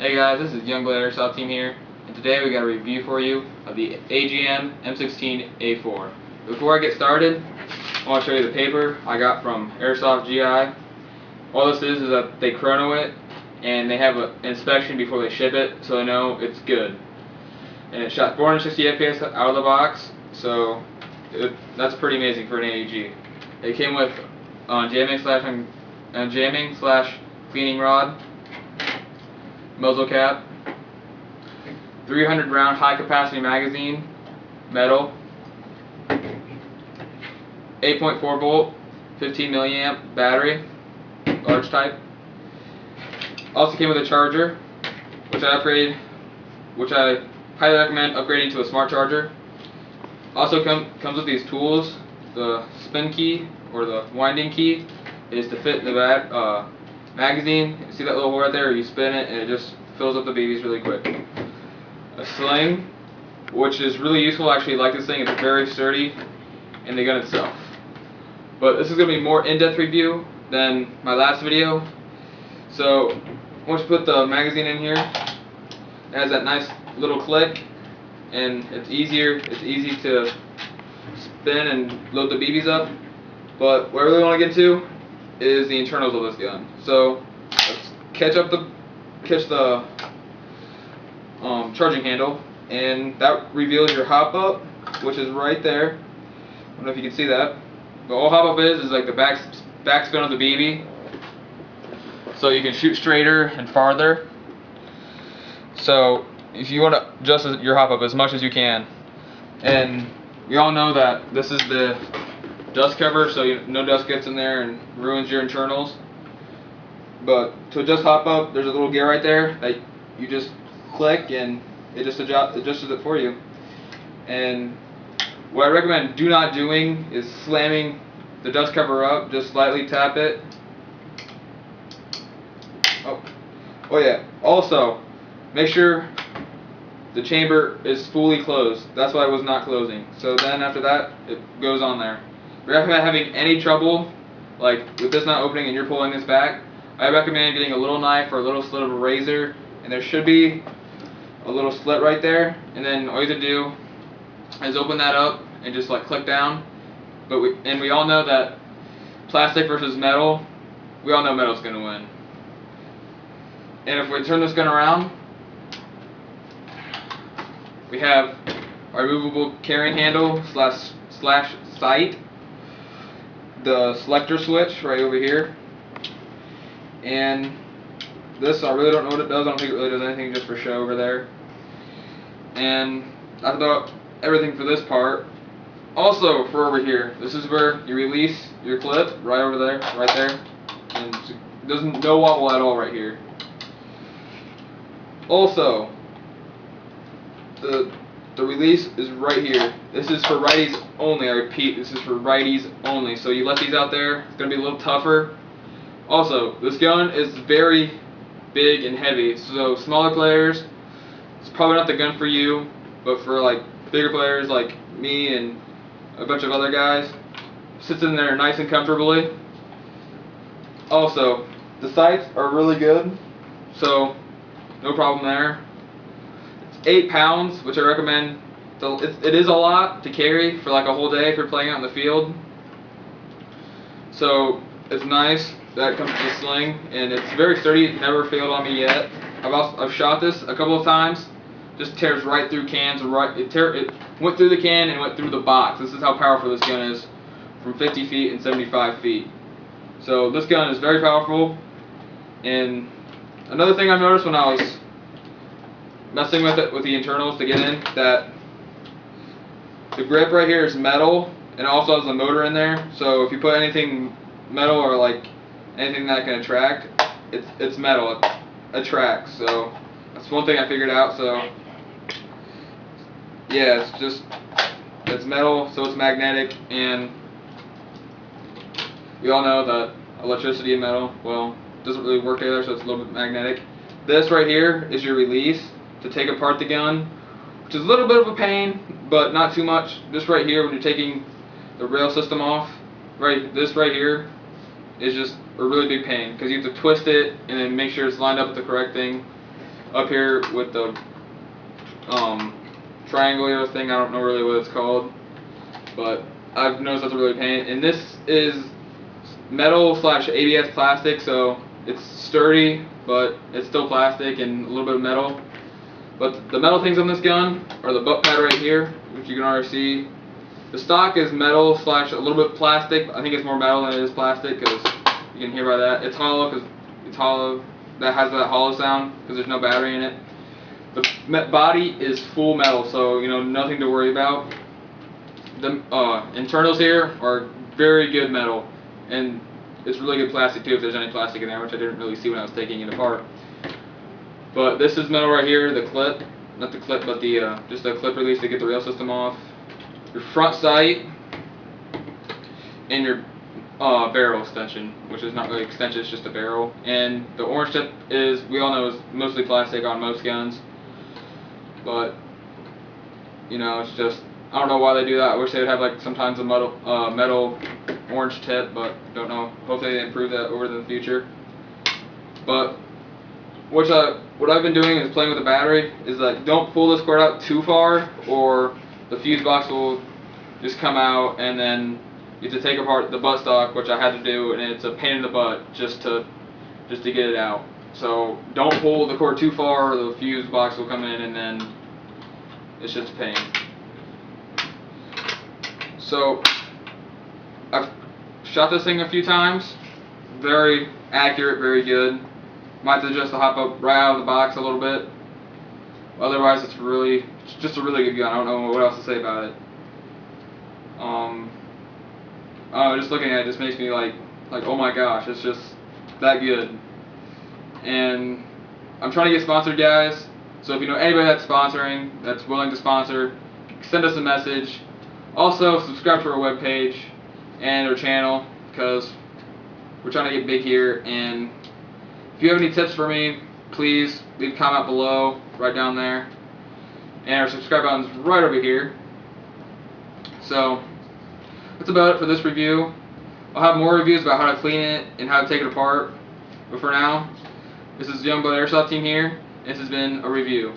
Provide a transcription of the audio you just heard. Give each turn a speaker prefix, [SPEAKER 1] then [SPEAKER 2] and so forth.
[SPEAKER 1] Hey guys, this is Youngblood Airsoft Team here, and today we got a review for you of the AGM M16A4. Before I get started, I want to show you the paper I got from Airsoft GI. All this is that they chrono it, and they have an inspection before they ship it, so they know it's good. And it shot 460 FPS out of the box, so that's pretty amazing for an AEG. It came with jamming slash cleaning rod, muzzle cap, 300 round high capacity magazine, metal, 8.4 volt, 15 milliamp battery, large type. Also came with a charger, which I highly recommend upgrading to a smart charger. Also comes with these tools. The spin key or the winding key is to fit in the magazine. You see that little hole right there? You spin it and it just fills up the BBs really quick. A sling, which is really useful. I actually like this thing. It's very sturdy in the gun itself. But this is going to be more in-depth review than my last video. So once you put the magazine in here, it has that nice little click, and it's easy to spin and load the BBs up. But what I really want to get to is the internals of this gun. So let's catch the charging handle, and that reveals your hop up, which is right there. I don't know if you can see that. But all hop up is like the back spin of the BB, so you can shoot straighter and farther. So if you want to adjust your hop up as much as you can, and we all know that this is the dust cover, so no dust gets in there and ruins your internals. But to adjust hop up, there's a little gear right there that you just click and it just adjusts it for you. And what I recommend do not doing is slamming the dust cover up. Just slightly tap it. Oh yeah. Also, make sure the chamber is fully closed. That's why it was not closing. So then after that, it goes on there. If you're having any trouble, like with this not opening and you're pulling this back, I recommend getting a little knife or a little slit of a razor, and there should be a little slit right there, and then all you have to do is open that up and just like click down. But we all know that plastic versus metal, we all know metal's going to win. And if we turn this gun around, we have our removable carrying handle slash sight, the selector switch right over here, and this I really don't know what it does. I don't think it really does anything, just for show over there. And that's about everything for this part. Also for over here, this is where you release your clip, right over there, right there, and it doesn't no wobble at all right here. Also, the release is right here. This is for righties only. I repeat, this is for righties only. So you let these out there, it's going to be a little tougher. Also, this gun is very big and heavy, so smaller players, it's probably not the gun for you, but for like bigger players like me and a bunch of other guys, sits in there nice and comfortably. Also, the sights are really good, so no problem there. 8 pounds, which I recommend. It is a lot to carry for like a whole day if you're playing out in the field. So it's nice that comes with the sling, and it's very sturdy. It never failed on me yet. I've shot this a couple of times. Just tears right through cans. It went through the can and went through the box. This is how powerful this gun is, from 50 feet and 75 feet. So this gun is very powerful. And another thing I've noticed when I was messing with it with the internals to get in, that the grip right here is metal, and it also has a motor in there. So if you put anything metal or like anything that can attract, it's metal. It attracts. So that's one thing I figured out. So yeah, it's metal, so it's magnetic, and we all know that electricity and metal, well, doesn't really work together, so it's a little bit magnetic. This right here is your release to take apart the gun, which is a little bit of a pain, but not too much. This right here, when you're taking the rail system off, this right here is just a really big pain, because you have to twist it and then make sure it's lined up with the correct thing. up here with the triangular thing. I don't know really what it's called, but I've noticed that's a really pain. And this is metal / ABS plastic, so it's sturdy, but it's still plastic and a little bit of metal. But the metal things on this gun are the butt pad right here, which you can already see. The stock is metal / a little bit plastic. I think it's more metal than it is plastic, because you can hear by that. It's hollow because it's hollow. That has that hollow sound because there's no battery in it. The body is full metal, so you know, nothing to worry about. The internals here are very good metal, and it's really good plastic too if there's any plastic in there, which I didn't really see when I was taking it apart. But this is metal right here, the clip, not the clip, but the just a clip release to get the rail system off. Your front sight and your barrel extension, which is not really extension, it's just a barrel. And the orange tip is, we all know, is mostly plastic on most guns, but you know, it's just, I don't know why they do that. I wish they would have like sometimes a metal orange tip, but don't know. Hopefully they improve that over the future. But what I've been doing is playing with the battery. Is like, don't pull this cord out too far, or the fuse box will just come out, and then you have to take apart the buttstock, which I had to do, and it's a pain in the butt just to get it out. So don't pull the cord too far, or the fuse box will come in, and then it's just a pain. So I've shot this thing a few times. Very accurate, very good. Might have to just hop up right out of the box a little bit. Otherwise, it's just a really good gun. I don't know what else to say about it. Just looking at it just makes me like oh my gosh, it's just that good. And I'm trying to get sponsored, guys. So if you know anybody that's sponsoring, that's willing to sponsor, send us a message. Also, subscribe to our webpage and our channel, because we're trying to get big here. And if you have any tips for me, please leave a comment below, right down there. And our subscribe button's right over here. So that's about it for this review. I'll have more reviews about how to clean it and how to take it apart. But for now, this is Youngblood Airsoft Team here. This has been a review.